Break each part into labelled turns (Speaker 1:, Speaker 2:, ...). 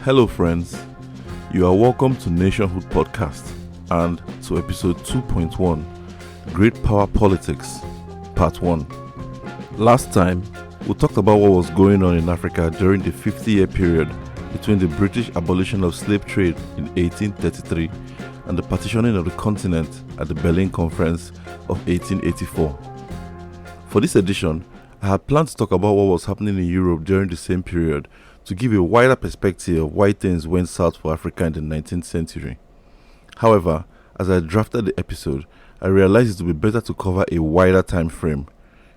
Speaker 1: Hello friends, you are welcome to Nationhood Podcast and to episode 2.1, Great Power Politics, Part 1. Last time, we talked about what was going on in Africa during the 50-year period between the British abolition of slave trade in 1833 and the partitioning of the continent at the Berlin Conference of 1884. For this edition, I had planned to talk about what was happening in Europe during the same period to give a wider perspective of why things went south for Africa in the 19th century. However, as I drafted the episode, I realized it would be better to cover a wider time frame,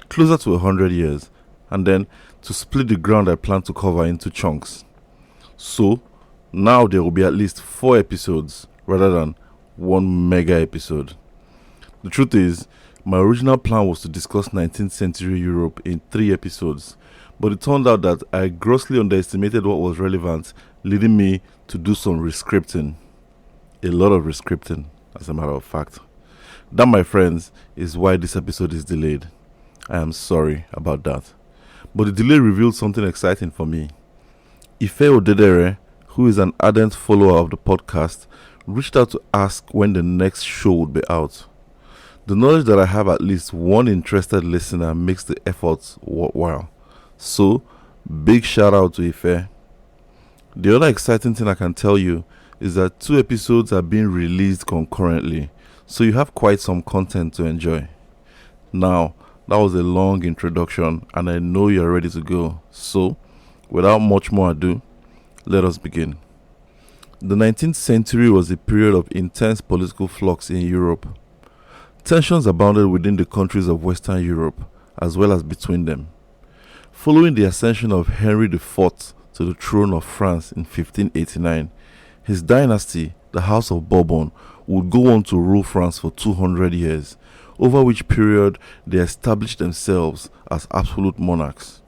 Speaker 1: closer to 100 years, and then to split the ground I planned to cover into chunks. So, now there will be at least 4 episodes rather than one mega episode. The truth is, my original plan was to discuss 19th century Europe in 3 episodes, but it turned out that I grossly underestimated what was relevant, leading me to do some rescripting. A lot of rescripting, as a matter of fact. That, my friends, is why this episode is delayed. I am sorry about that. But the delay revealed something exciting for me. Ife Odedere, who is an ardent follower of the podcast, reached out to ask when the next show would be out. The knowledge that I have at least one interested listener makes the efforts worthwhile. So, big shout out to Ife. The other exciting thing I can tell you is that 2 episodes are being released concurrently, so you have quite some content to enjoy. Now, that was a long introduction and I know you're ready to go. So, without much more ado, let us begin. The 19th century was a period of intense political flux in Europe. Tensions abounded within the countries of Western Europe, as well as between them. Following the ascension of Henry IV to the throne of France in 1589, his dynasty, the House of Bourbon, would go on to rule France for 200 years, over which period they established themselves as absolute monarchs.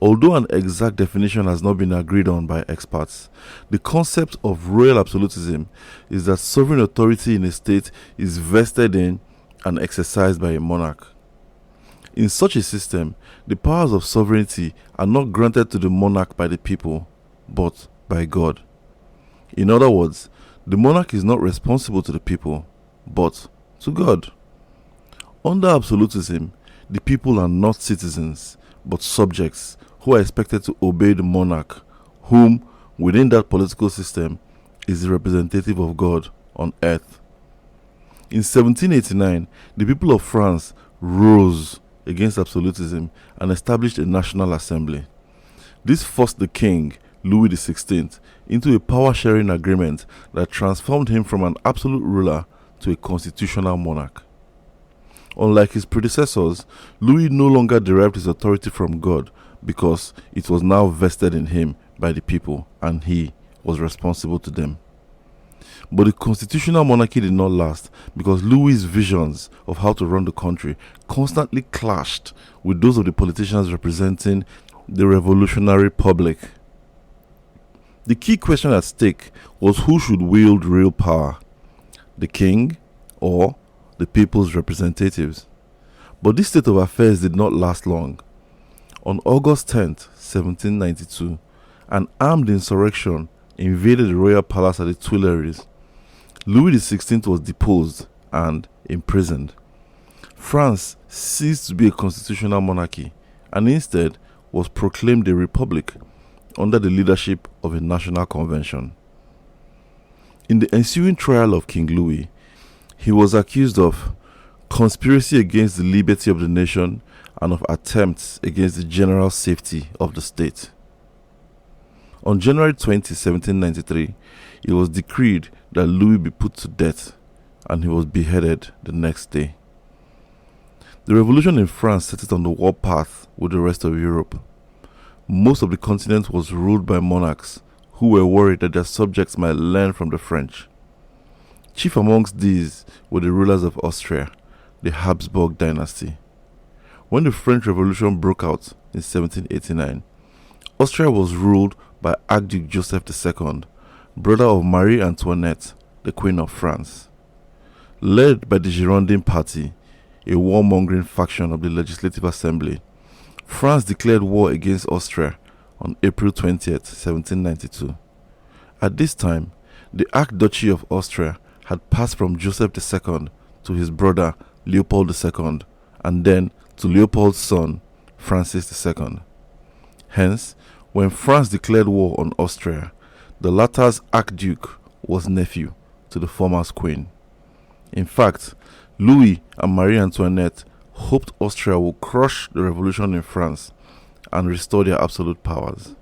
Speaker 1: Although an exact definition has not been agreed on by experts, the concept of royal absolutism is that sovereign authority in a state is vested in and exercised by a monarch. In such a system, the powers of sovereignty are not granted to the monarch by the people, but by God. In other words, the monarch is not responsible to the people, but to God. Under absolutism, the people are not citizens, but subjects who are expected to obey the monarch, whom, within that political system, is the representative of God on earth. In 1789, the people of France rose against absolutism and established a national assembly. This forced the king, Louis XVI, into a power-sharing agreement that transformed him from an absolute ruler to a constitutional monarch. Unlike his predecessors, Louis no longer derived his authority from God because it was now vested in him by the people and he was responsible to them. But the constitutional monarchy did not last because Louis' visions of how to run the country constantly clashed with those of the politicians representing the revolutionary public. The key question at stake was who should wield real power, the king or the people's representatives. But this state of affairs did not last long. On August 10th, 1792, an armed insurrection invaded the royal palace at the Tuileries. Louis XVI was deposed and imprisoned. France ceased to be a constitutional monarchy and instead was proclaimed a republic under the leadership of a national convention. In the ensuing trial of King Louis, he was accused of conspiracy against the liberty of the nation and of attempts against the general safety of the state. On January 20, 1793, it was decreed that Louis be put to death and he was beheaded the next day. The revolution in France set it on the warpath with the rest of Europe. Most of the continent was ruled by monarchs who were worried that their subjects might learn from the French. Chief amongst these were the rulers of Austria, the Habsburg dynasty. When the French Revolution broke out in 1789, Austria was ruled by Archduke Joseph II, brother of Marie Antoinette, the Queen of France. Led by the Girondin Party, a warmongering faction of the Legislative Assembly, France declared war against Austria on April 20th, 1792. At this time, the Archduchy of Austria had passed from Joseph II to his brother Leopold II, and then to Leopold's son Francis II. Hence, when France declared war on Austria, the latter's Archduke was nephew to the former's queen. In fact, Louis and Marie Antoinette hoped Austria would crush the revolution in France and restore their absolute powers.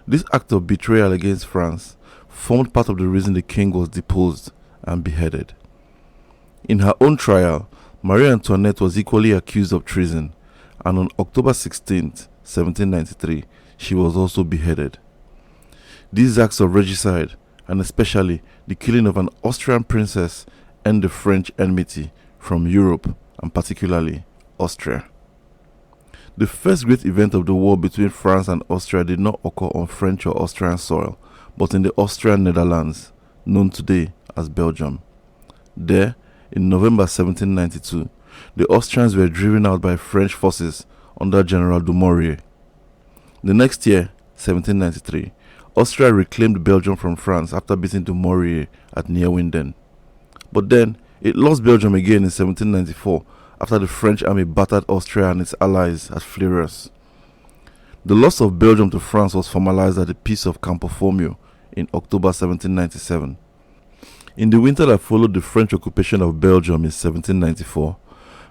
Speaker 1: This act of betrayal against France formed part of the reason the king was deposed and beheaded. In her own trial, Marie Antoinette was equally accused of treason, and on October 16, 1793, she was also beheaded. These acts of regicide, and especially the killing of an Austrian princess, end the French enmity from Europe and particularly Austria. The first great event of the war between France and Austria did not occur on French or Austrian soil, but in the Austrian Netherlands, known today as Belgium. There, in November 1792, the Austrians were driven out by French forces under General Dumouriez. The next year, 1793, Austria reclaimed Belgium from France after beating Dumouriez at Neerwinden. But then, it lost Belgium again in 1794 after the French army battered Austria and its allies at Fleurus. The loss of Belgium to France was formalized at the Peace of Campo Formio in October 1797. In the winter that followed the French occupation of Belgium in 1794,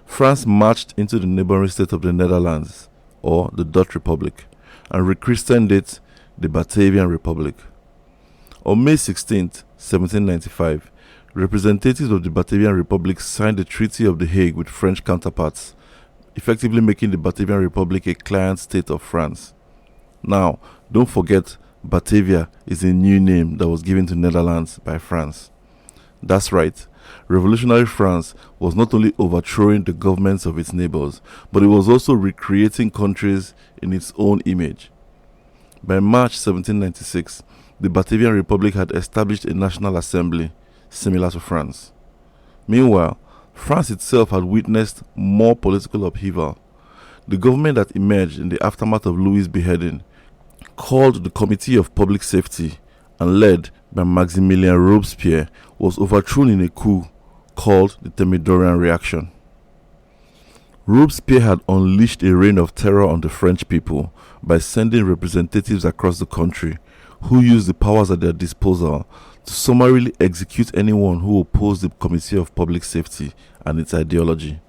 Speaker 1: France marched into the neighboring state of the Netherlands, or the Dutch Republic, and rechristened it the Batavian Republic. On May 16, 1795, representatives of the Batavian Republic signed the Treaty of The Hague with French counterparts, effectively making the Batavian Republic a client state of France. Now, don't forget, Batavia is a new name that was given to Netherlands by France. That's right, revolutionary France was not only overthrowing the governments of its neighbors, but it was also recreating countries in its own image. By March 1796, the Batavian Republic had established a national assembly, similar to France. Meanwhile, France itself had witnessed more political upheaval. The government that emerged in the aftermath of Louis' beheading, called the Committee of Public Safety and led by Maximilien Robespierre, was overthrown in a coup called the Thermidorian Reaction. Robespierre had unleashed a reign of terror on the French people by sending representatives across the country who used the powers at their disposal to summarily execute anyone who opposed the Committee of Public Safety and its ideology.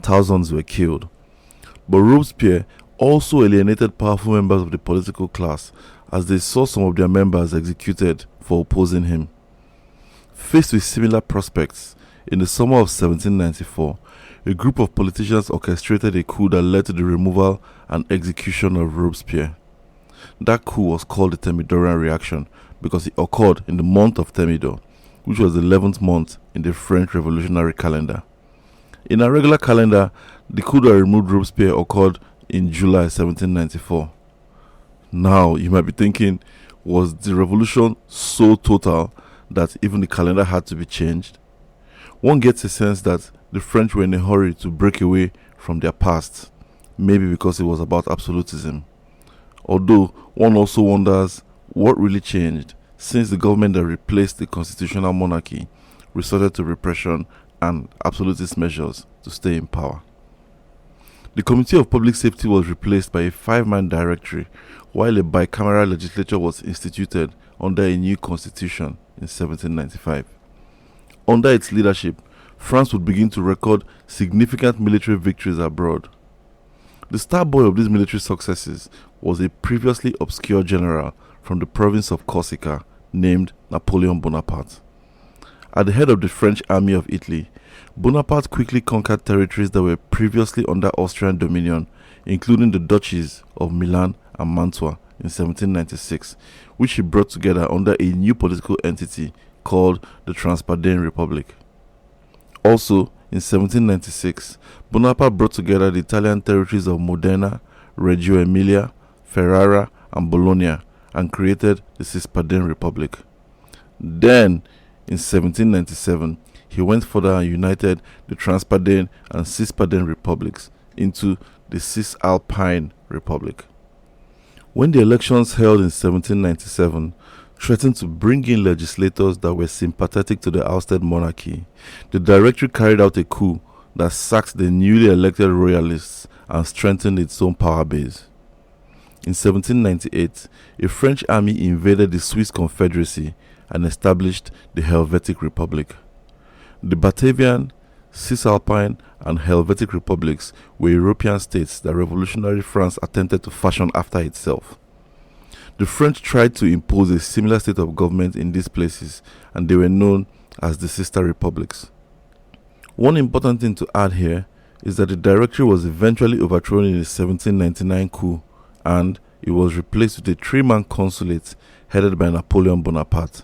Speaker 1: Thousands were killed. But Robespierre also alienated powerful members of the political class as they saw some of their members executed for opposing him. Faced with similar prospects, in the summer of 1794, a group of politicians orchestrated a coup that led to the removal and execution of Robespierre. That coup was called the Thermidorian Reaction because it occurred in the month of Thermidor, which was the 11th month in the French revolutionary calendar. In a regular calendar, the coup that removed Robespierre occurred in July 1794. Now, you might be thinking, was the revolution so total that even the calendar had to be changed? One gets a sense that the French were in a hurry to break away from their past, maybe because it was about absolutism. Although, one also wonders what really changed since the government that replaced the constitutional monarchy resorted to repression and absolutist measures to stay in power. The Committee of Public Safety was replaced by a 5-man directory, while a bicameral legislature was instituted under a new constitution in 1795. Under its leadership, France would begin to record significant military victories abroad. The star boy of these military successes was a previously obscure general from the province of Corsica named Napoleon Bonaparte. At the head of the French army of Italy, Bonaparte quickly conquered territories that were previously under Austrian dominion, including the duchies of Milan and Mantua in 1796, which he brought together under a new political entity called the Transpadane Republic. Also, in 1796, Bonaparte brought together the Italian territories of Modena, Reggio Emilia, Ferrara, and Bologna and created the Cispadane Republic. Then, in 1797, he went further and united the Transpadane and Cispadane republics into the Cisalpine Republic. When the elections held in 1797, threatened to bring in legislators that were sympathetic to the ousted monarchy. The Directory carried out a coup that sacked the newly elected royalists and strengthened its own power base. In 1798, a French army invaded the Swiss Confederacy and established the Helvetic Republic. The Batavian, Cisalpine, and Helvetic republics were European states that revolutionary France attempted to fashion after itself. The French tried to impose a similar state of government in these places, and they were known as the sister republics. One important thing to add here is that the Directory was eventually overthrown in the 1799 coup, and it was replaced with a three-man consulate headed by Napoleon Bonaparte.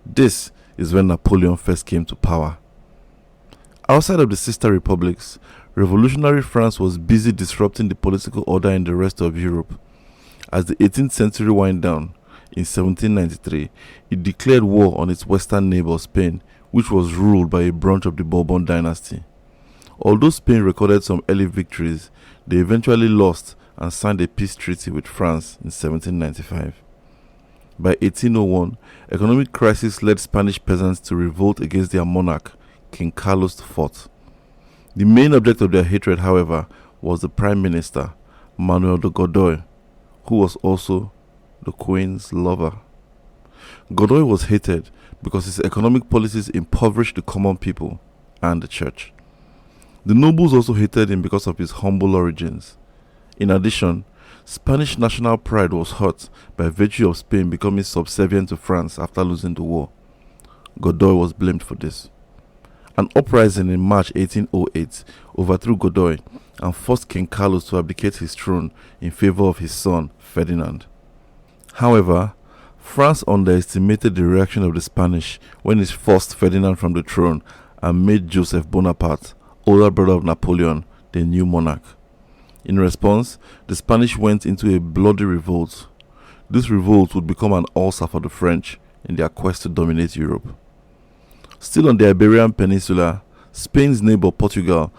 Speaker 1: This is when Napoleon first came to power. Outside of the sister republics, revolutionary France was busy disrupting the political order in the rest of Europe. As the 18th century wound down, in 1793, it declared war on its western neighbor Spain, which was ruled by a branch of the Bourbon dynasty. Although Spain recorded some early victories, they eventually lost and signed a peace treaty with France in 1795. By 1801, economic crisis led Spanish peasants to revolt against their monarch, King Carlos IV. The main object of their hatred, however, was the Prime Minister, Manuel de Godoy, who was also the Queen's lover. Godoy was hated because his economic policies impoverished the common people and the church. The nobles also hated him because of his humble origins. In addition, Spanish national pride was hurt by virtue of Spain becoming subservient to France after losing the war. Godoy was blamed for this. An uprising in March 1808 overthrew Godoy and forced King Carlos to abdicate his throne in favor of his son, Ferdinand. However, France underestimated the reaction of the Spanish when it forced Ferdinand from the throne and made Joseph Bonaparte, older brother of Napoleon, the new monarch. In response, the Spanish went into a bloody revolt. This revolt would become an ulcer for the French in their quest to dominate Europe. Still on the Iberian Peninsula, Spain's neighbor Portugal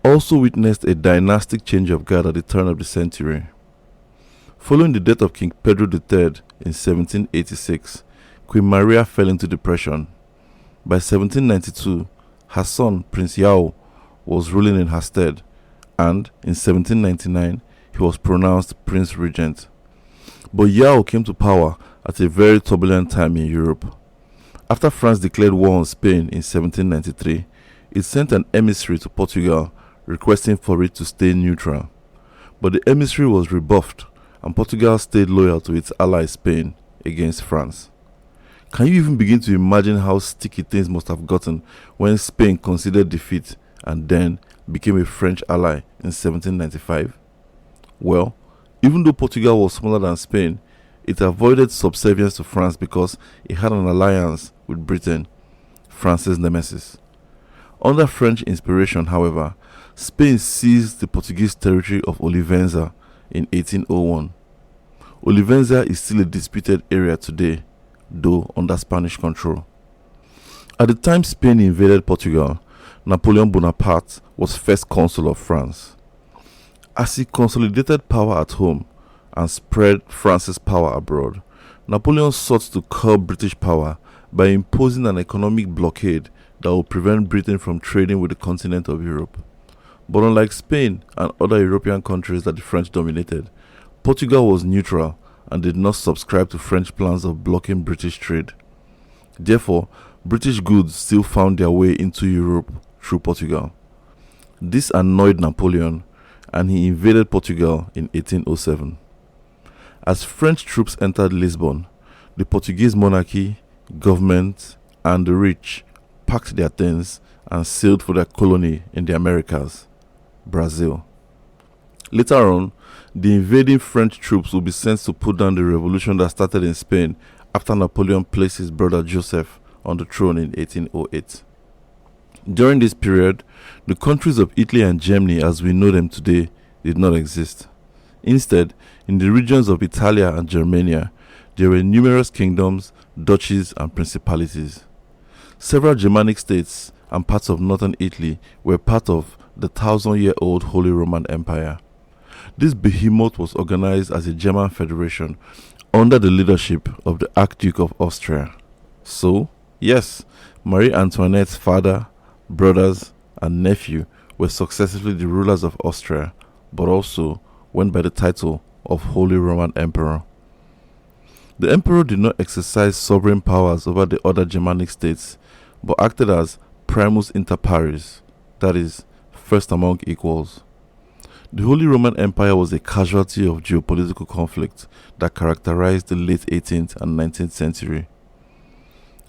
Speaker 1: also witnessed a dynastic change of guard at the turn of the century. Following the death of King Pedro III in 1786, Queen Maria fell into depression. By 1792, her son, Prince Yao, was ruling in her stead, and in 1799, he was pronounced Prince Regent. But Yao came to power at a very turbulent time in Europe. After France declared war on Spain in 1793, it sent an emissary to Portugal requesting for it to stay neutral. But the emissary was rebuffed, and Portugal stayed loyal to its ally Spain against France. Can you even begin to imagine how sticky things must have gotten when Spain conceded defeat and then became a French ally in 1795? Well, even though Portugal was smaller than Spain, it avoided subservience to France because it had an alliance with Britain, France's nemesis. Under French inspiration, however, Spain seized the Portuguese territory of Olivenza in 1801. Olivenza is still a disputed area today, though under Spanish control. At the time Spain invaded Portugal, Napoleon Bonaparte was first consul of France. As he consolidated power at home and spread France's power abroad, Napoleon sought to curb British power by imposing an economic blockade that would prevent Britain from trading with the continent of Europe. But unlike Spain and other European countries that the French dominated, Portugal was neutral and did not subscribe to French plans of blocking British trade. Therefore, British goods still found their way into Europe through Portugal. This annoyed Napoleon, and he invaded Portugal in 1807. As French troops entered Lisbon, the Portuguese monarchy, government, and the rich packed their things and sailed for their colony in the Americas, Brazil. Later on, the invading French troops would be sent to put down the revolution that started in Spain after Napoleon placed his brother Joseph on the throne in 1808. During this period, the countries of Italy and Germany as we know them today did not exist. Instead, in the regions of Italia and Germania, there were numerous kingdoms, duchies, and principalities. Several Germanic states and parts of northern Italy were part of the 1,000-year-old Holy Roman Empire. This behemoth was organized as a German federation under the leadership of the Archduke of Austria. So, yes, Marie Antoinette's father, brothers, and nephew were successively the rulers of Austria, but also went by the title of Holy Roman Emperor. The emperor did not exercise sovereign powers over the other Germanic states, but acted as primus inter pares, that is, first among equals. The Holy Roman Empire was a casualty of geopolitical conflict that characterized the late 18th and 19th century.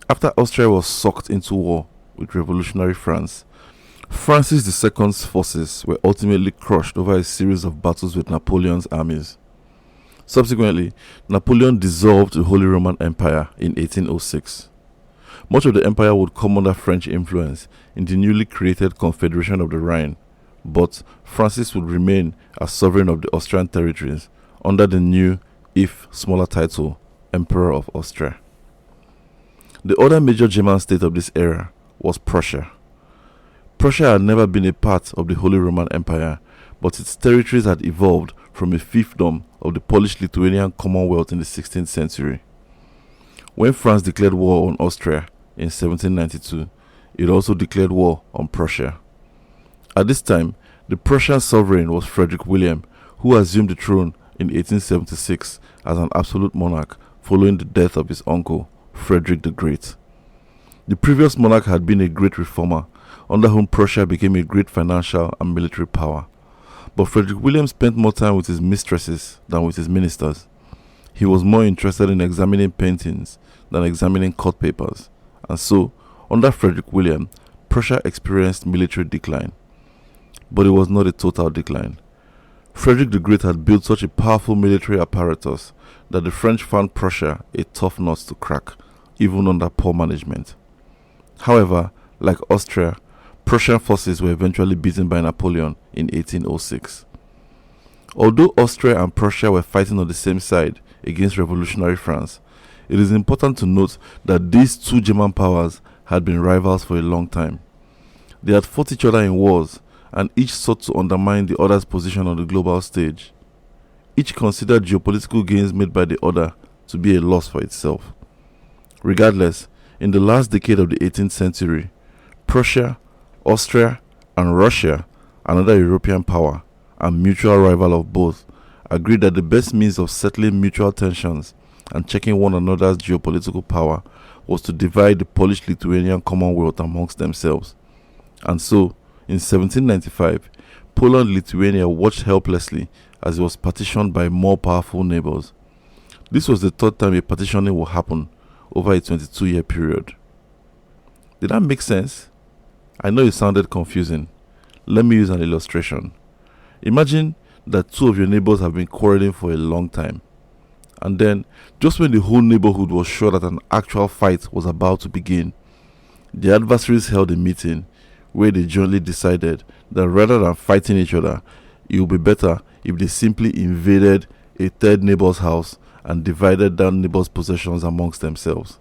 Speaker 1: After Austria was sucked into war with revolutionary France, Francis II's forces were ultimately crushed over a series of battles with Napoleon's armies. Subsequently, Napoleon dissolved the Holy Roman Empire in 1806. Much of the empire would come under French influence in the newly created Confederation of the Rhine, but Francis would remain as sovereign of the Austrian territories under the new, if smaller title, Emperor of Austria. The other major German state of this era was Prussia. Prussia had never been a part of the Holy Roman Empire, but its territories had evolved from a fiefdom of the Polish-Lithuanian Commonwealth in the 16th century. When France declared war on Austria in 1792, it also declared war on Prussia. At this time, the Prussian sovereign was Frederick William, who assumed the throne in 1876 as an absolute monarch following the death of his uncle, Frederick the Great. The previous monarch had been a great reformer, under whom Prussia became a great financial and military power. But Frederick William spent more time with his mistresses than with his ministers. He was more interested in examining paintings than examining court papers, and so, under Frederick William, Prussia experienced military decline. But it was not a total decline. Frederick the Great had built such a powerful military apparatus that the French found Prussia a tough nut to crack, even under poor management. However, like Austria, Prussian forces were eventually beaten by Napoleon in 1806. Although Austria and Prussia were fighting on the same side against revolutionary France, it is important to note that these two German powers had been rivals for a long time. They had fought each other in wars, and each sought to undermine the other's position on the global stage. Each considered geopolitical gains made by the other to be a loss for itself. Regardless, in the last decade of the 18th century, Prussia, Austria, and Russia, another European power and mutual rival of both, agreed that the best means of settling mutual tensions and checking one another's geopolitical power was to divide the Polish-Lithuanian Commonwealth amongst themselves. And so, in 1795, Poland-Lithuania watched helplessly as it was partitioned by more powerful neighbors. This was the third time a partitioning would happen over a 22-year period. Did that make sense? I know it sounded confusing. Let me use an illustration. Imagine that two of your neighbors have been quarreling for a long time. And then, just when the whole neighborhood was sure that an actual fight was about to begin, the adversaries held a meeting where they jointly decided that rather than fighting each other, it would be better if they simply invaded a third neighbor's house and divided that neighbor's possessions amongst themselves.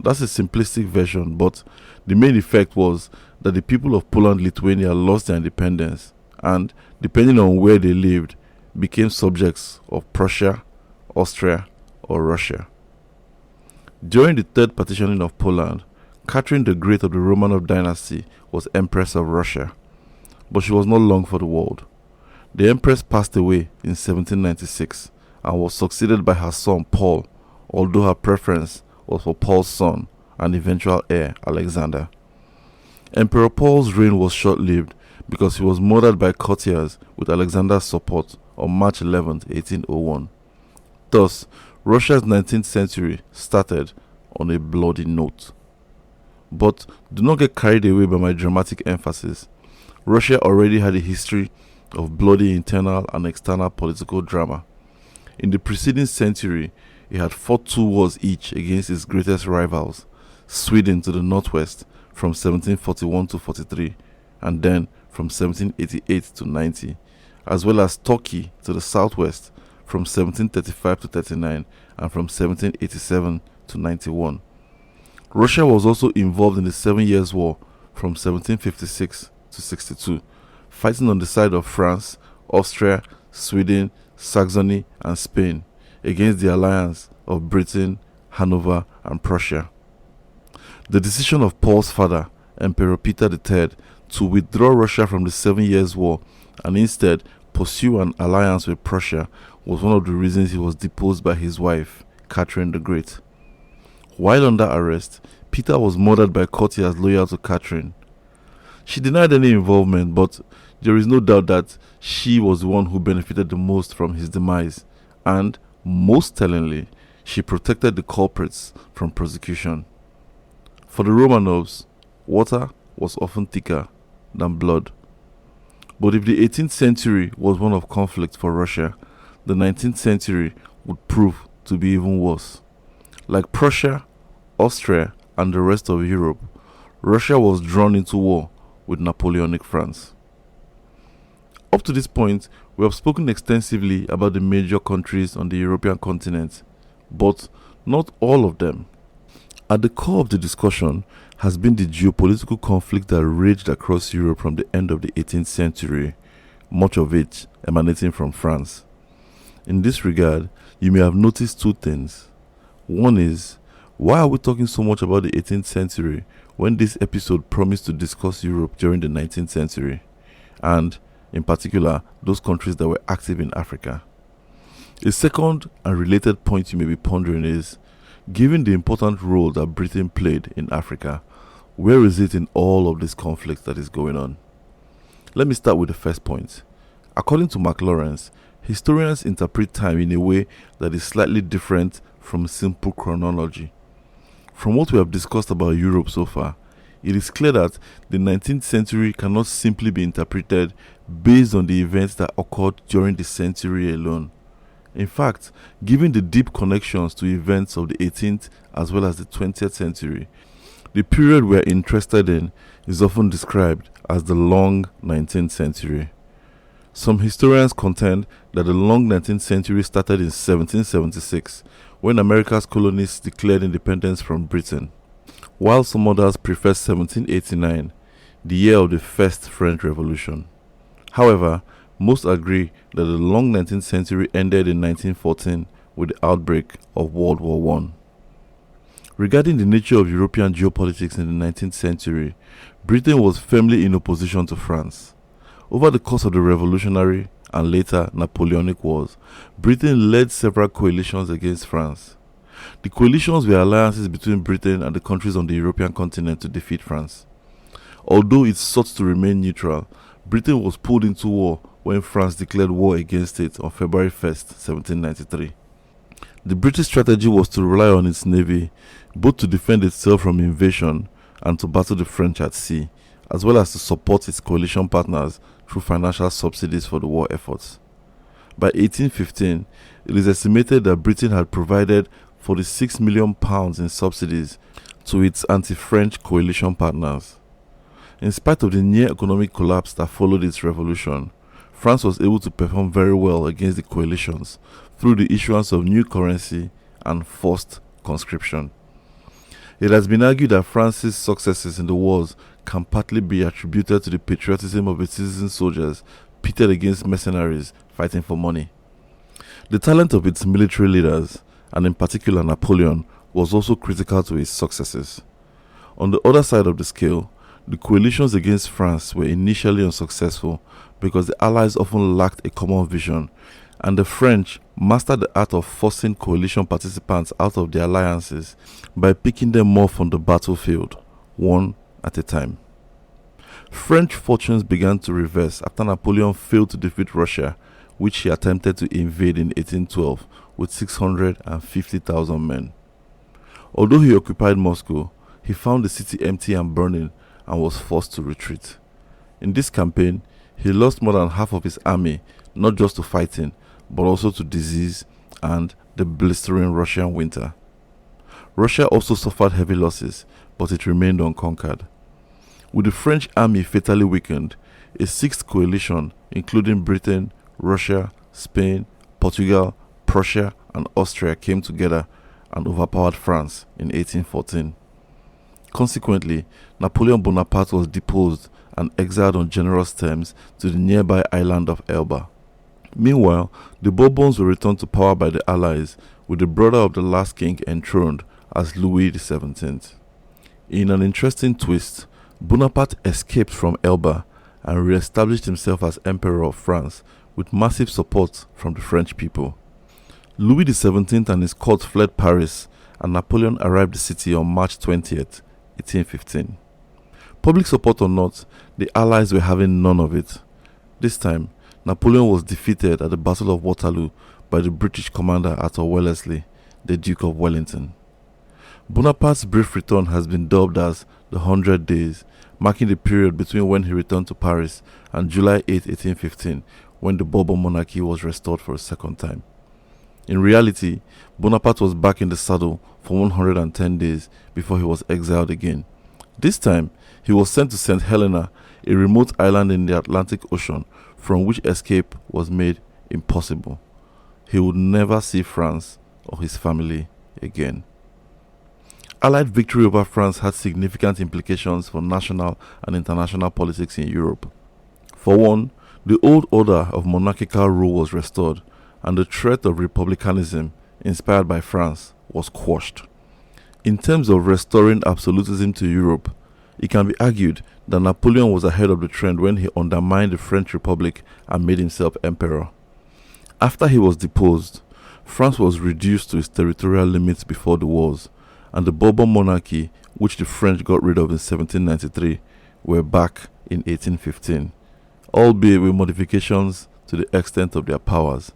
Speaker 1: That's a simplistic version, but the main effect was that the people of Poland-Lithuania lost their independence and, depending on where they lived, became subjects of Prussia, Austria, or Russia. During the third partitioning of Poland, Catherine the Great of the Romanov dynasty was Empress of Russia, but she was not long for the world. The Empress passed away in 1796 and was succeeded by her son Paul, although her preference was for Paul's son and eventual heir Alexander. Emperor Paul's reign was short-lived because he was murdered by courtiers with Alexander's support on March 11, 1801. Thus, Russia's 19th century started on a bloody note. But do not get carried away by my dramatic emphasis. Russia already had a history of bloody internal and external political drama. In the preceding century, it had fought 2 wars each against its greatest rivals, Sweden to the northwest from 1741 to 43, and then from 1788 to 90, as well as Turkey to the southwest from 1735 to 39 and from 1787 to 91. Russia was also involved in the 7 Years' War from 1756 to 62, fighting on the side of France, Austria, Sweden, Saxony, and Spain, against the alliance of Britain, Hanover, and Prussia. The decision of Paul's father, Emperor Peter III, to withdraw Russia from the 7 Years' War and instead pursue an alliance with Prussia was one of the reasons he was deposed by his wife, Catherine the Great. While under arrest, Peter was murdered by courtiers loyal to Catherine. She denied any involvement, but there is no doubt that she was the one who benefited the most from his demise, and, most tellingly, she protected the culprits from prosecution. For the Romanovs, water was often thicker than blood. But if the 18th century was one of conflict for Russia, the 19th century would prove to be even worse. Like Prussia, Austria, and the rest of Europe, Russia was drawn into war with Napoleonic France. Up to this point, we have spoken extensively about the major countries on the European continent, but not all of them. At the core of the discussion has been the geopolitical conflict that raged across Europe from the end of the 18th century, much of it emanating from France. In this regard, you may have noticed two things. One is, why are we talking so much about the 18th century when this episode promised to discuss Europe during the 19th century, and, in particular, those countries that were active in Africa? A second and related point you may be pondering is, given the important role that Britain played in Africa, where is it in all of this conflict that is going on? Let me start with the first point. According to Mark Lawrence, historians interpret time in a way that is slightly different from simple chronology. From what we have discussed about Europe so far, it is clear that the 19th century cannot simply be interpreted based on the events that occurred during the century alone. In fact, given the deep connections to events of the 18th as well as the 20th century, the period we are interested in is often described as the long 19th century. Some historians contend that the long 19th century started in 1776, when America's colonies declared independence from Britain, while some others prefer 1789, the year of the First French Revolution. However, most agree that the long 19th century ended in 1914 with the outbreak of World War I. Regarding the nature of European geopolitics in the 19th century, Britain was firmly in opposition to France. Over the course of the Revolutionary and later Napoleonic Wars, Britain led several coalitions against France. The coalitions were alliances between Britain and the countries on the European continent to defeat France. Although it sought to remain neutral, Britain was pulled into war when France declared war against it on February 1st, 1793. The British strategy was to rely on its navy, both to defend itself from invasion and to battle the French at sea, as well as to support its coalition partners through financial subsidies for the war efforts. By 1815, it is estimated that Britain had provided £46 million in subsidies to its anti-French coalition partners. In spite of the near economic collapse that followed its revolution, France was able to perform very well against the coalitions through the issuance of new currency and forced conscription. It has been argued that France's successes in the wars can partly be attributed to the patriotism of its citizen soldiers pitted against mercenaries fighting for money. The talent of its military leaders, and in particular Napoleon, was also critical to its successes. On the other side of the scale, the coalitions against France were initially unsuccessful because the Allies often lacked a common vision, and the French mastered the art of forcing coalition participants out of their alliances by picking them off on the battlefield, one at a time. French fortunes began to reverse after Napoleon failed to defeat Russia, which he attempted to invade in 1812 with 650,000 men. Although he occupied Moscow, he found the city empty and burning and was forced to retreat. In this campaign, he lost more than half of his army, not just to fighting, but also to disease and the blistering Russian winter. Russia also suffered heavy losses, but it remained unconquered. With the French army fatally weakened, a sixth coalition, including Britain, Russia, Spain, Portugal, Prussia, and Austria, came together and overpowered France in 1814. Consequently, Napoleon Bonaparte was deposed and exiled on generous terms to the nearby island of Elba. Meanwhile, the Bourbons were returned to power by the Allies, with the brother of the last king enthroned as Louis XVII. In an interesting twist, Bonaparte escaped from Elba and re-established himself as Emperor of France with massive support from the French people. Louis XVII and his court fled Paris, and Napoleon arrived the city on March 20th, 1815. Public support or not, the Allies were having none of it. This time, Napoleon was defeated at the Battle of Waterloo by the British commander Arthur Wellesley, the Duke of Wellington. Bonaparte's brief return has been dubbed as the 100 Days, marking the period between when he returned to Paris and July 8, 1815, when the Bourbon monarchy was restored for a second time. In reality, Bonaparte was back in the saddle for 110 days before he was exiled again. This time, he was sent to St. Helena, a remote island in the Atlantic Ocean from which escape was made impossible. He would never see France or his family again. Allied victory over France had significant implications for national and international politics in Europe. For one, the old order of monarchical rule was restored, and the threat of republicanism, inspired by France, was quashed. In terms of restoring absolutism to Europe, it can be argued that Napoleon was ahead of the trend when he undermined the French Republic and made himself emperor. After he was deposed, France was reduced to its territorial limits before the wars, and the Bourbon monarchy, which the French got rid of in 1793, were back in 1815, albeit with modifications to the extent of their powers.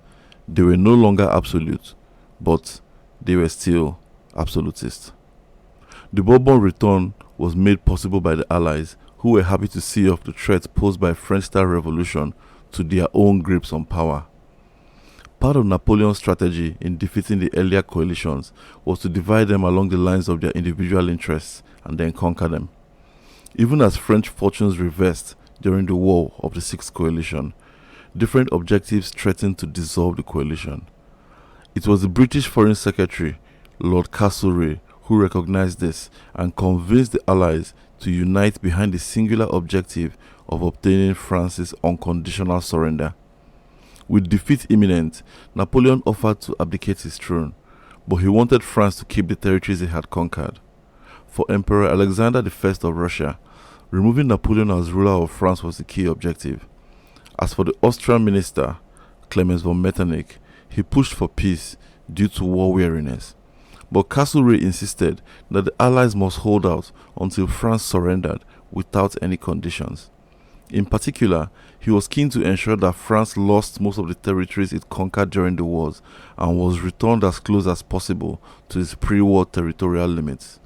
Speaker 1: They were no longer absolute, but they were still absolutist. The Bourbon return was made possible by the Allies, who were happy to see off the threat posed by French-style revolution to their own grips on power. Part of Napoleon's strategy in defeating the earlier coalitions was to divide them along the lines of their individual interests and then conquer them. Even as French fortunes reversed during the War of the Sixth Coalition, different objectives threatened to dissolve the coalition. It was the British Foreign Secretary, Lord Castlereagh, who recognized this and convinced the Allies to unite behind the singular objective of obtaining France's unconditional surrender. With defeat imminent, Napoleon offered to abdicate his throne, but he wanted France to keep the territories he had conquered. For Emperor Alexander I of Russia, removing Napoleon as ruler of France was the key objective. As for the Austrian minister, Clemens von Metternich, he pushed for peace due to war weariness. But Castlereagh insisted that the Allies must hold out until France surrendered without any conditions. In particular, he was keen to ensure that France lost most of the territories it conquered during the wars and was returned as close as possible to its pre-war territorial limits.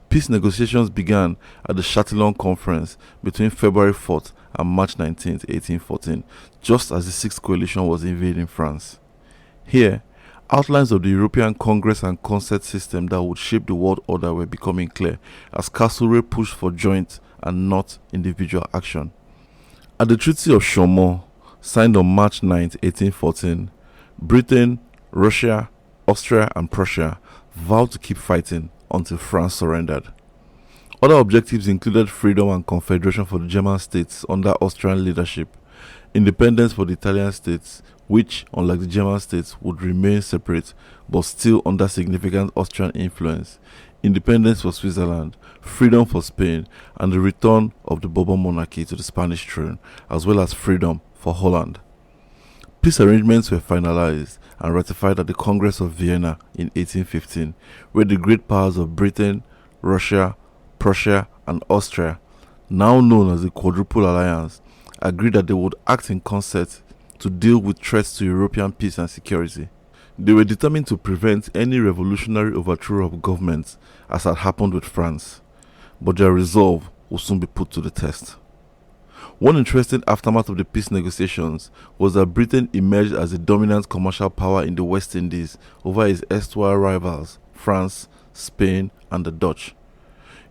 Speaker 1: Peace negotiations began at the Chatillon Conference between February 4th and March 19, 1814, just as the Sixth Coalition was invading France. Here, outlines of the European Congress and concert system that would shape the world order were becoming clear as Castlereagh pushed for joint and not individual action. At the Treaty of Chaumont, signed on March 9, 1814, Britain, Russia, Austria and Prussia vowed to keep fighting until France surrendered. Other objectives included freedom and confederation for the German states under Austrian leadership, independence for the Italian states, which, unlike the German states, would remain separate but still under significant Austrian influence, independence for Switzerland, freedom for Spain, and the return of the Bourbon monarchy to the Spanish throne, as well as freedom for Holland. Peace arrangements were finalized and ratified at the Congress of Vienna in 1815, where the great powers of Britain, Russia, Prussia, and Austria, now known as the Quadruple Alliance, agreed that they would act in concert to deal with threats to European peace and security. They were determined to prevent any revolutionary overthrow of governments, as had happened with France, but their resolve will soon be put to the test. One interesting aftermath of the peace negotiations was that Britain emerged as a dominant commercial power in the West Indies over its erstwhile rivals, France, Spain, and the Dutch.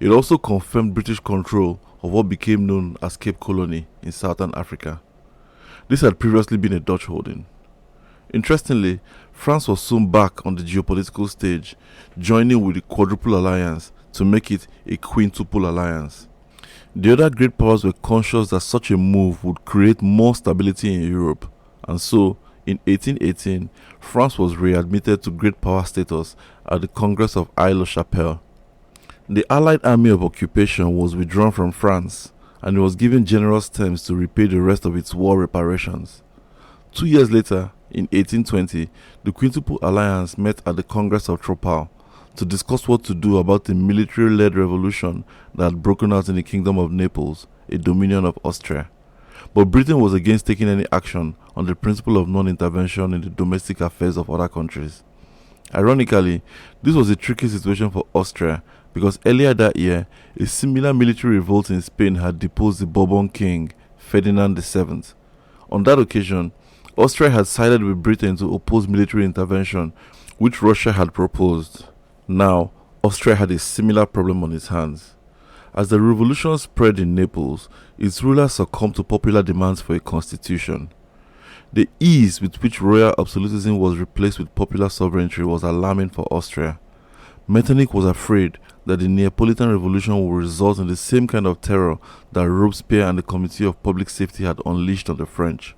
Speaker 1: It also confirmed British control of what became known as Cape Colony in southern Africa. This had previously been a Dutch holding. Interestingly, France was soon back on the geopolitical stage, joining with the Quadruple Alliance to make it a Quintuple Alliance. The other great powers were conscious that such a move would create more stability in Europe and so, in 1818, France was readmitted to great power status at the Congress of Aix-la-Chapelle. The Allied Army of Occupation was withdrawn from France, and it was given generous terms to repay the rest of its war reparations. 2 years later, in 1820, the Quintuple Alliance met at the Congress of Tropal to discuss what to do about the military-led revolution that had broken out in the Kingdom of Naples, a dominion of Austria. But Britain was against taking any action on the principle of non-intervention in the domestic affairs of other countries. Ironically, this was a tricky situation for Austria because earlier that year, a similar military revolt in Spain had deposed the Bourbon king, Ferdinand VII. On that occasion, Austria had sided with Britain to oppose military intervention, which Russia had proposed. Now, Austria had a similar problem on its hands. As the revolution spread in Naples, its rulers succumbed to popular demands for a constitution. The ease with which royal absolutism was replaced with popular sovereignty was alarming for Austria. Metternich was afraid that the Neapolitan Revolution would result in the same kind of terror that Robespierre and the Committee of Public Safety had unleashed on the French.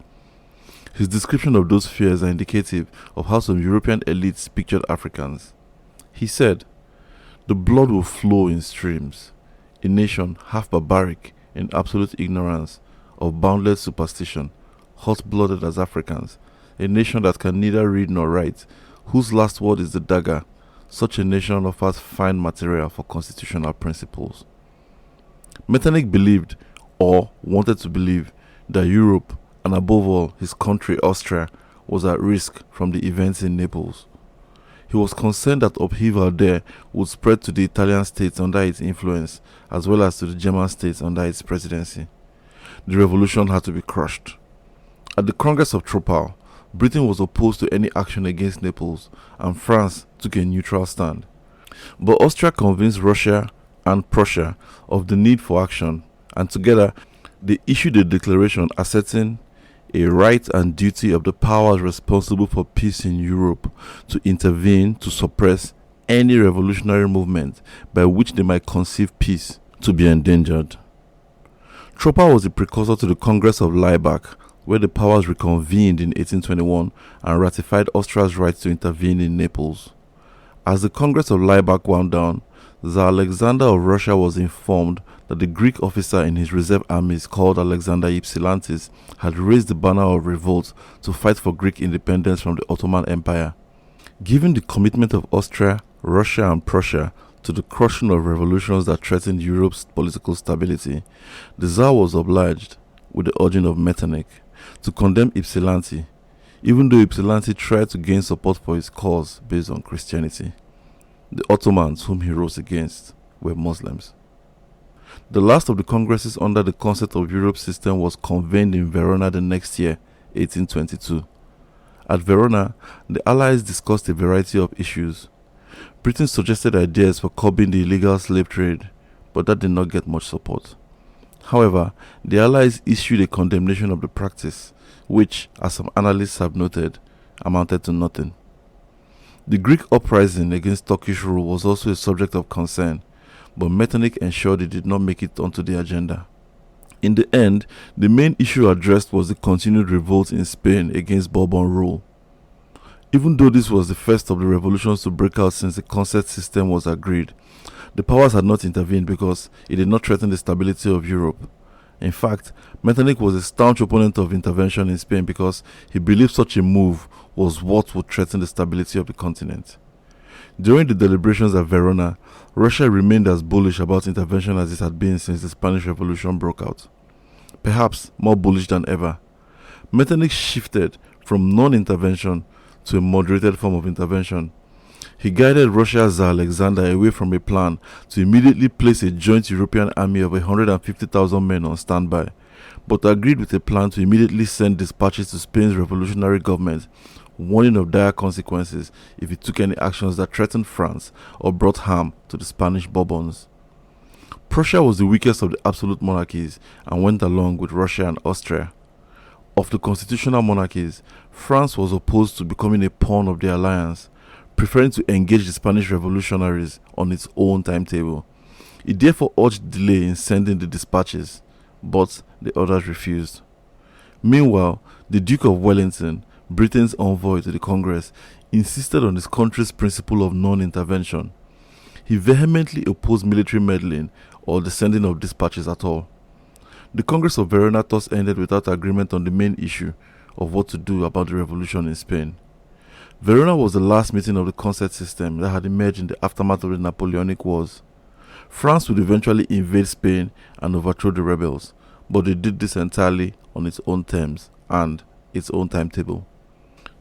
Speaker 1: His description of those fears are indicative of how some European elites pictured Africans. He said, "The blood will flow in streams. A nation half barbaric in absolute ignorance of boundless superstition, hot-blooded as Africans, a nation that can neither read nor write, whose last word is the dagger. Such a nation offers fine material for constitutional principles." Metternich believed, or wanted to believe, that Europe, and above all his country Austria, was at risk from the events in Naples. He was concerned that upheaval there would spread to the Italian states under its influence, as well as to the German states under its presidency. The revolution had to be crushed. At the Congress of Tropal, Britain was opposed to any action against Naples, and France took a neutral stand. But Austria convinced Russia and Prussia of the need for action, and together they issued a declaration asserting a right and duty of the powers responsible for peace in Europe to intervene to suppress any revolutionary movement by which they might conceive peace to be endangered. Tropal was the precursor to the Congress of Laibach, where the powers reconvened in 1821 and ratified Austria's right to intervene in Naples. As the Congress of Laibach wound down, Tsar Alexander of Russia was informed that the Greek officer in his reserve armies called Alexander Ypsilantis had raised the banner of revolt to fight for Greek independence from the Ottoman Empire. Given the commitment of Austria, Russia and Prussia to the crushing of revolutions that threatened Europe's political stability, the Tsar was obliged, with the urging of Metternich, to condemn Ypsilanti, even though Ypsilanti tried to gain support for his cause based on Christianity. The Ottomans whom he rose against were Muslims. The last of the congresses under the concept of Europe system was convened in Verona the next year, 1822. At Verona, the Allies discussed a variety of issues. Britain suggested ideas for curbing the illegal slave trade, but that did not get much support. However, the Allies issued a condemnation of the practice, which, as some analysts have noted, amounted to nothing. The Greek uprising against Turkish rule was also a subject of concern, but Metternich ensured it did not make it onto the agenda. In the end, the main issue addressed was the continued revolt in Spain against Bourbon rule. Even though this was the first of the revolutions to break out since the concert system was agreed, the powers had not intervened because it did not threaten the stability of Europe. In fact, Metternich was a staunch opponent of intervention in Spain because he believed such a move was what would threaten the stability of the continent. During the deliberations at Verona, Russia remained as bullish about intervention as it had been since the Spanish Revolution broke out. Perhaps more bullish than ever. Metternich shifted from non-intervention to a moderated form of intervention. He guided Russia's Tsar Alexander away from a plan to immediately place a joint European army of 150,000 men on standby, but agreed with a plan to immediately send dispatches to Spain's revolutionary government, warning of dire consequences if it took any actions that threatened France or brought harm to the Spanish Bourbons. Prussia was the weakest of the absolute monarchies and went along with Russia and Austria. Of the constitutional monarchies, France was opposed to becoming a pawn of the alliance, preferring to engage the Spanish revolutionaries on its own timetable. It therefore urged delay in sending the dispatches, but the others refused. Meanwhile, The Duke of Wellington, Britain's envoy to the Congress, insisted on his country's principle of non-intervention. He vehemently opposed military meddling or the sending of dispatches at all. The Congress of Verona thus ended without agreement on the main issue of what to do about the revolution in Spain. Verona was the last meeting of the concert system that had emerged in the aftermath of the Napoleonic Wars. France would eventually invade Spain and overthrow the rebels, but they did this entirely on its own terms and its own timetable.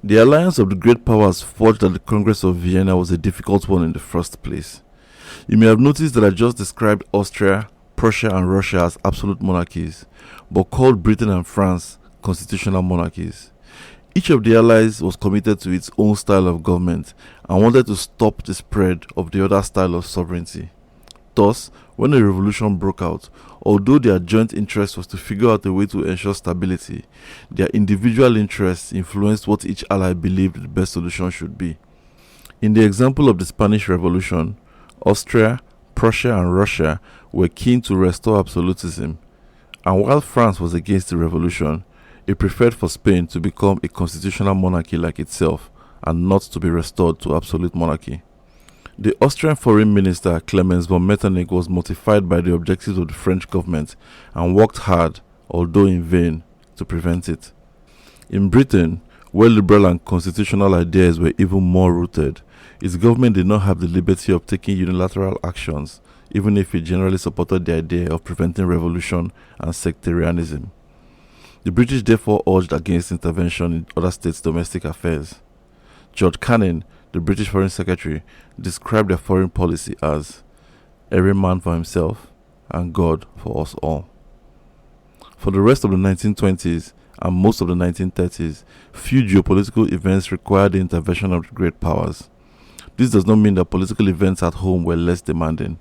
Speaker 1: The alliance of the great powers forged at the Congress of Vienna was a difficult one in the first place. You may have noticed that I just described Austria, Prussia and Russia as absolute monarchies, but called Britain and France constitutional monarchies. Each of the allies was committed to its own style of government and wanted to stop the spread of the other style of sovereignty. Thus, when a revolution broke out, although their joint interest was to figure out a way to ensure stability, their individual interests influenced what each ally believed the best solution should be. In the example of the Spanish Revolution, Austria, Prussia and Russia were keen to restore absolutism, and while France was against the revolution, it preferred for Spain to become a constitutional monarchy like itself and not to be restored to absolute monarchy. The Austrian Foreign Minister Clemens von Metternich was motivated by the objectives of the French government and worked hard, although in vain, to prevent it. In Britain, where liberal and constitutional ideas were even more rooted, its government did not have the liberty of taking unilateral actions, even if it generally supported the idea of preventing revolution and sectarianism. The British therefore urged against intervention in other states' domestic affairs. George Canning, the British Foreign Secretary, described their foreign policy as every man for himself and God for us all. For the rest of the 1920s and most of the 1930s, few geopolitical events required the intervention of the great powers. This does not mean that political events at home were less demanding.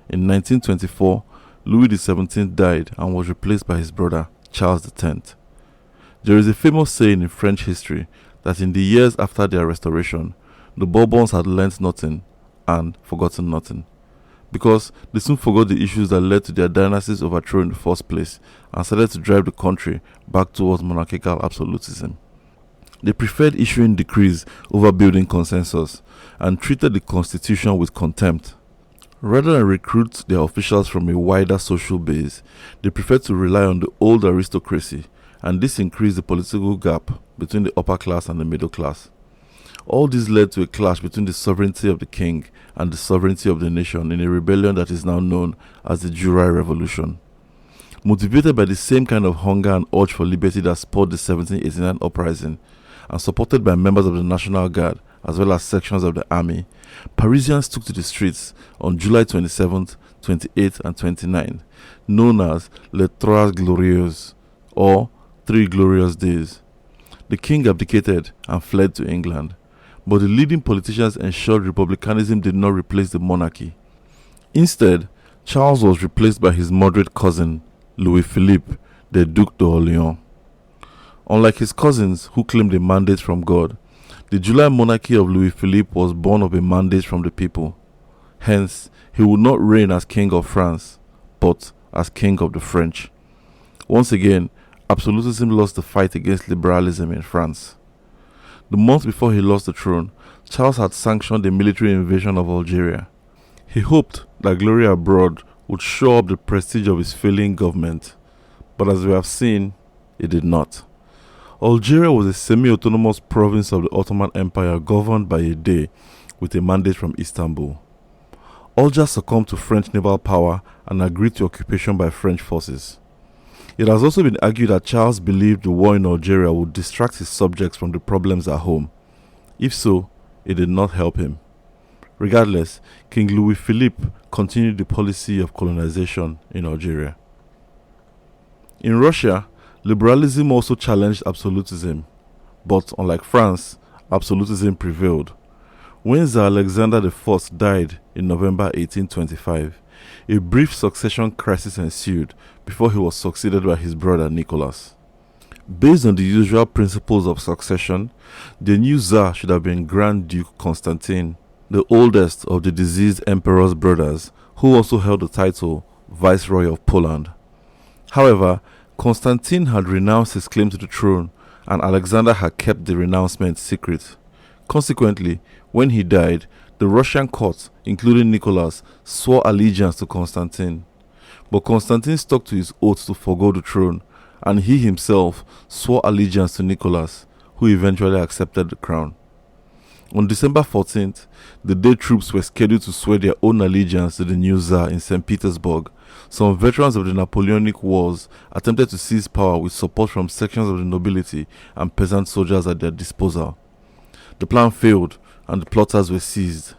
Speaker 1: In 1924, Louis XVII died and was replaced by his brother, Charles X. There is a famous saying in French history that in the years after their restoration, the Bourbons had learnt nothing and forgotten nothing, because they soon forgot the issues that led to their dynasty's overthrow in the first place and started to drive the country back towards monarchical absolutism. They preferred issuing decrees over building consensus and treated the constitution with contempt. Rather than recruit their officials from a wider social base, they preferred to rely on the old aristocracy, and this increased the political gap between the upper class and the middle class. All this led to a clash between the sovereignty of the king and the sovereignty of the nation in a rebellion that is now known as the July Revolution. Motivated by the same kind of hunger and urge for liberty that spurred the 1789 uprising, and supported by members of the National Guard as well as sections of the army, Parisians took to the streets on July 27th, 28th and 29th, known as Les Trois Glorieuses, or Three Glorious Days. The king abdicated and fled to England, but the leading politicians ensured republicanism did not replace the monarchy. Instead, Charles was replaced by his moderate cousin, Louis Philippe, the Duc d'Orléans. Unlike his cousins who claimed a mandate from God, the July monarchy of Louis Philippe was born of a mandate from the people. Hence, he would not reign as king of France, but as king of the French. Once again, absolutism lost the fight against liberalism in France. The month before he lost the throne, Charles had sanctioned a military invasion of Algeria. He hoped that glory abroad would show up the prestige of his failing government, but as we have seen, it did not. Algeria was a semi-autonomous province of the Ottoman Empire governed by a Dey with a mandate from Istanbul. Algiers succumbed to French naval power and agreed to occupation by French forces. It has also been argued that Charles believed the war in Algeria would distract his subjects from the problems at home. If so, it did not help him. Regardless, King Louis Philippe continued the policy of colonization in Algeria. In Russia, liberalism also challenged absolutism, but unlike France, absolutism prevailed. When Tsar Alexander I died in November 1825, a brief succession crisis ensued before he was succeeded by his brother Nicholas. Based on the usual principles of succession, the new Tsar should have been Grand Duke Constantine, the oldest of the deceased emperor's brothers, who also held the title Viceroy of Poland. However, Constantine had renounced his claim to the throne and Alexander had kept the renouncement secret. Consequently, when he died, the Russian court, including Nicholas, swore allegiance to Constantine. But Constantine stuck to his oath to forego the throne, and he himself swore allegiance to Nicholas, who eventually accepted the crown. On December 14th, the day troops were scheduled to swear their own allegiance to the new Tsar in St. Petersburg, some veterans of the Napoleonic Wars attempted to seize power with support from sections of the nobility and peasant soldiers at their disposal. The plan failed, and the plotters were seized.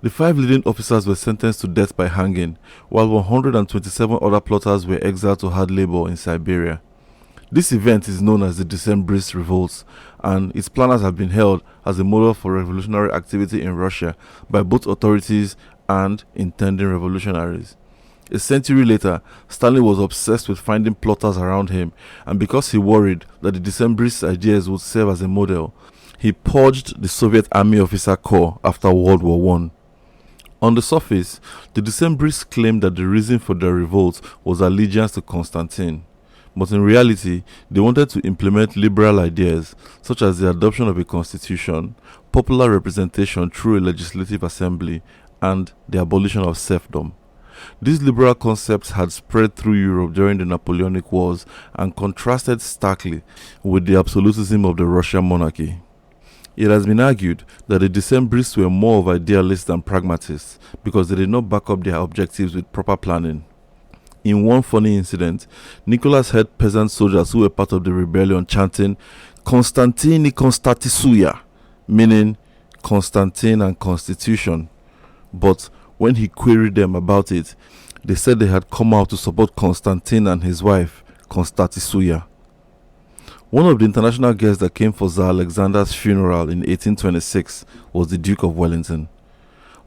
Speaker 1: The 5 leading officers were sentenced to death by hanging, while 127 other plotters were exiled to hard labor in Siberia. This event is known as the Decembrist revolts, and its planners have been held as a model for revolutionary activity in Russia by both authorities and intending revolutionaries. A century later, Stalin was obsessed with finding plotters around him, and because he worried that the Decembrist ideas would serve as a model, he purged the Soviet Army Officer Corps after World War I. On the surface, the Decembrists claimed that the reason for their revolt was allegiance to Constantine. But in reality, they wanted to implement liberal ideas such as the adoption of a constitution, popular representation through a legislative assembly, and the abolition of serfdom. These liberal concepts had spread through Europe during the Napoleonic Wars and contrasted starkly with the absolutism of the Russian monarchy. It has been argued that the Decembrists were more of idealists than pragmatists because they did not back up their objectives with proper planning. In one funny incident, Nicholas heard peasant soldiers who were part of the rebellion chanting Konstantini Konstatisuya, meaning Constantine and Constitution. But when he queried them about it, they said they had come out to support Constantine and his wife, Konstatisuya. One of the international guests that came for Tsar Alexander's funeral in 1826 was the Duke of Wellington.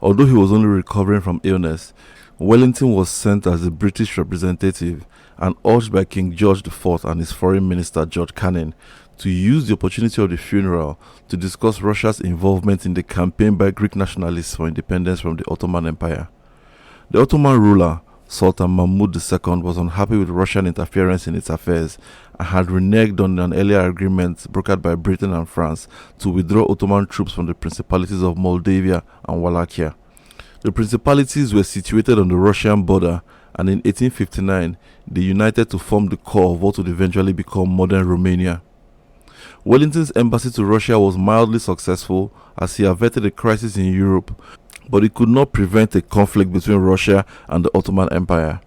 Speaker 1: Although he was only recovering from illness, Wellington was sent as the British representative and urged by King George IV and his foreign minister George Canning to use the opportunity of the funeral to discuss Russia's involvement in the campaign by Greek nationalists for independence from the Ottoman Empire. The Ottoman ruler, Sultan Mahmud II, was unhappy with Russian interference in its affairs and had reneged on an earlier agreement brokered by Britain and France to withdraw Ottoman troops from the principalities of Moldavia and Wallachia. The principalities were situated on the Russian border, and in 1859 they united to form the core of what would eventually become modern Romania. Wellington's embassy to Russia was mildly successful as he averted a crisis in Europe, but it could not prevent a conflict between Russia and the Ottoman Empire.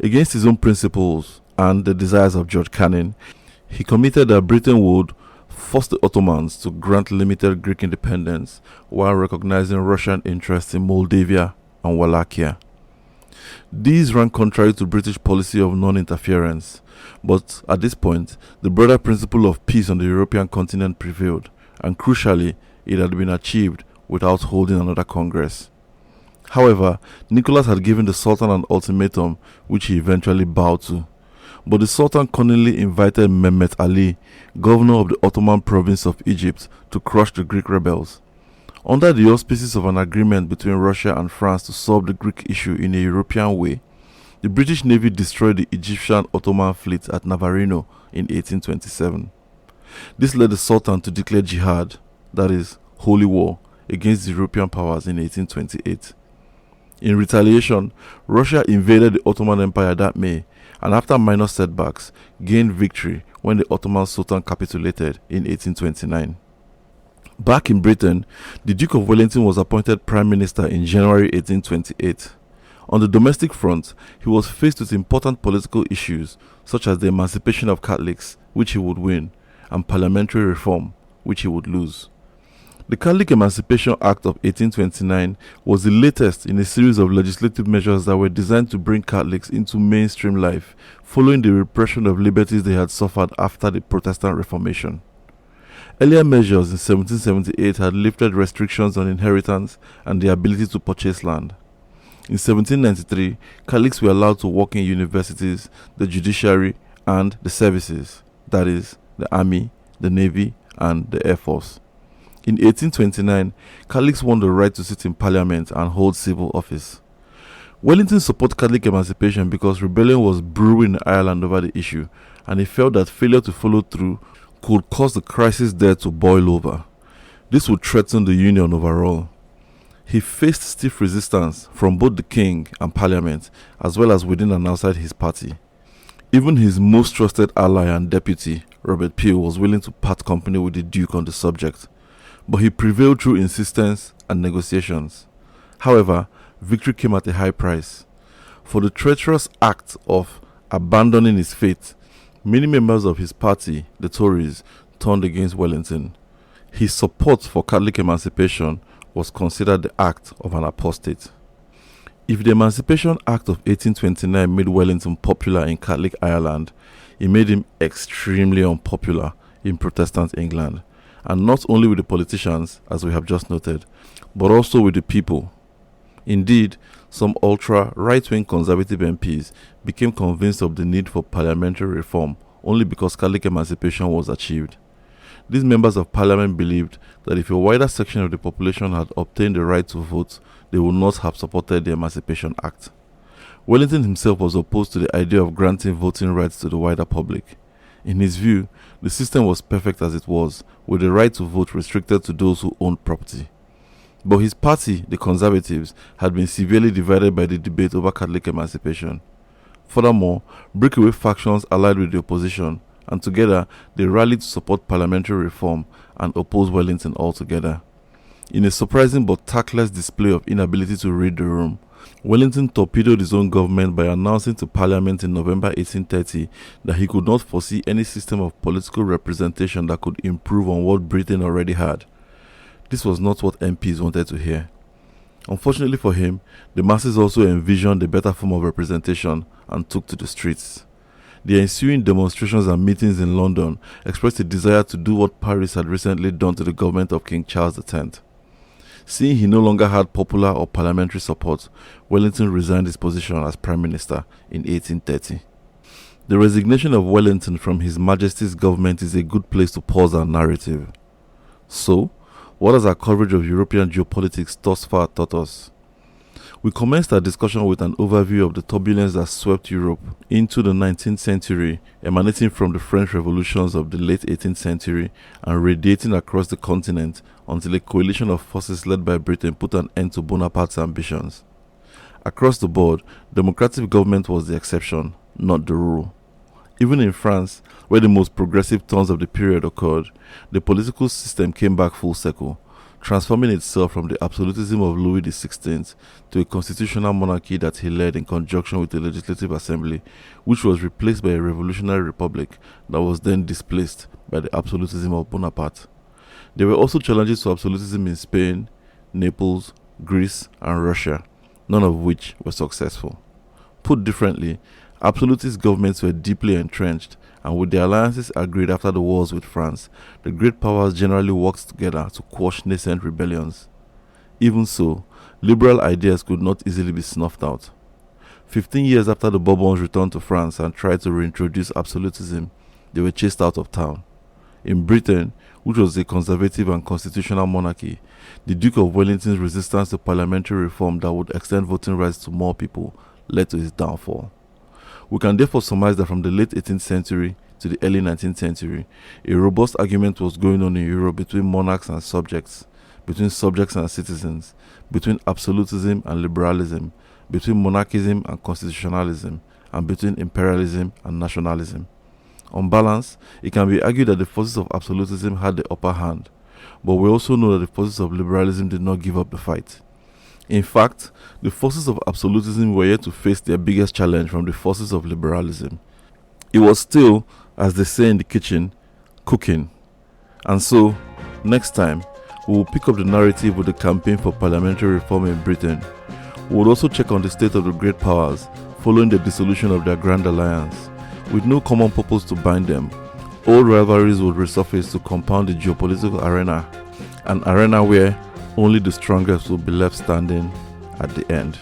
Speaker 1: Against his own principles and the desires of George Canning, he committed that Britain would force the Ottomans to grant limited Greek independence while recognizing Russian interests in Moldavia and Wallachia. These ran contrary to British policy of non-interference, but at this point, the broader principle of peace on the European continent prevailed, and crucially, it had been achieved without holding another Congress. However, Nicholas had given the Sultan an ultimatum which he eventually bowed to. But the Sultan cunningly invited Mehmet Ali, governor of the Ottoman province of Egypt, to crush the Greek rebels. Under the auspices of an agreement between Russia and France to solve the Greek issue in a European way, the British Navy destroyed the Egyptian Ottoman fleet at Navarino in 1827. This led the Sultan to declare jihad, that is, holy war, against the European powers in 1828. In retaliation, Russia invaded the Ottoman Empire that May, and after minor setbacks, gained victory when the Ottoman Sultan capitulated in 1829. Back in Britain, the Duke of Wellington was appointed Prime Minister in January 1828. On the domestic front, he was faced with important political issues such as the emancipation of Catholics, which he would win, and parliamentary reform, which he would lose. The Catholic Emancipation Act of 1829 was the latest in a series of legislative measures that were designed to bring Catholics into mainstream life, following the repression of liberties they had suffered after the Protestant Reformation. Earlier measures in 1778 had lifted restrictions on inheritance and the ability to purchase land. In 1793, Catholics were allowed to work in universities, the judiciary, and the services, that is, the army, the navy, and the air force. In 1829, Catholics won the right to sit in parliament and hold civil office. Wellington supported Catholic emancipation because rebellion was brewing in Ireland over the issue, and he felt that failure to follow through could cause the crisis there to boil over. This would threaten the Union overall. He faced stiff resistance from both the king and parliament, as well as within and outside his party. Even his most trusted ally and deputy, Robert Peel, was willing to part company with the Duke on the subject, but he prevailed through insistence and negotiations. However, victory came at a high price. For the treacherous act of abandoning his faith, many members of his party, the Tories, turned against Wellington. His support for Catholic emancipation was considered the act of an apostate. If the Emancipation Act of 1829 made Wellington popular in Catholic Ireland, it made him extremely unpopular in Protestant England, and not only with the politicians, as we have just noted, but also with the people. Indeed, some ultra right-wing conservative MPs became convinced of the need for parliamentary reform only because Catholic emancipation was achieved. These members of parliament believed that if a wider section of the population had obtained the right to vote, they would not have supported the Emancipation Act. Wellington himself was opposed to the idea of granting voting rights to the wider public. In his view, the system was perfect as it was, with the right to vote restricted to those who owned property. But his party, the Conservatives, had been severely divided by the debate over Catholic emancipation. Furthermore, breakaway factions allied with the opposition, and together they rallied to support parliamentary reform and oppose Wellington altogether. In a surprising but tactless display of inability to read the room, Wellington torpedoed his own government by announcing to Parliament in November 1830 that he could not foresee any system of political representation that could improve on what Britain already had. This was not what MPs wanted to hear. Unfortunately for him, the masses also envisioned a better form of representation and took to the streets. The ensuing demonstrations and meetings in London expressed a desire to do what Paris had recently done to the government of King Charles X. Seeing he no longer had popular or parliamentary support, Wellington resigned his position as Prime Minister in 1830. The resignation of Wellington from His Majesty's government is a good place to pause our narrative. So, what has our coverage of European geopolitics thus far taught us? We commenced our discussion with an overview of the turbulence that swept Europe into the 19th century, emanating from the French revolutions of the late 18th century and radiating across the continent until a coalition of forces led by Britain put an end to Bonaparte's ambitions. Across the board, democratic government was the exception, not the rule. Even in France, where the most progressive turns of the period occurred, the political system came back full circle, transforming itself from the absolutism of Louis XVI to a constitutional monarchy that he led in conjunction with the Legislative Assembly, which was replaced by a revolutionary republic that was then displaced by the absolutism of Bonaparte. There were also challenges to absolutism in Spain, Naples, Greece, and Russia, none of which were successful. Put differently, absolutist governments were deeply entrenched, and with the alliances agreed after the wars with France, the great powers generally worked together to quash nascent rebellions. Even so, liberal ideas could not easily be snuffed out. 15 years after the Bourbons returned to France and tried to reintroduce absolutism, they were chased out of town. In Britain, which was a conservative and constitutional monarchy, the Duke of Wellington's resistance to parliamentary reform that would extend voting rights to more people led to his downfall. We can therefore surmise that from the late 18th century to the early 19th century, a robust argument was going on in Europe between monarchs and subjects, between subjects and citizens, between absolutism and liberalism, between monarchism and constitutionalism, and between imperialism and nationalism. On balance, it can be argued that the forces of absolutism had the upper hand, but we also know that the forces of liberalism did not give up the fight. In fact, the forces of absolutism were yet to face their biggest challenge from the forces of liberalism. It was still, as they say in the kitchen, cooking. And so, next time, we will pick up the narrative with the campaign for parliamentary reform in Britain. We will also check on the state of the great powers following the dissolution of their Grand Alliance. With no common purpose to bind them, old rivalries would resurface to compound the geopolitical arena, an arena where only the strongest will be left standing at the end.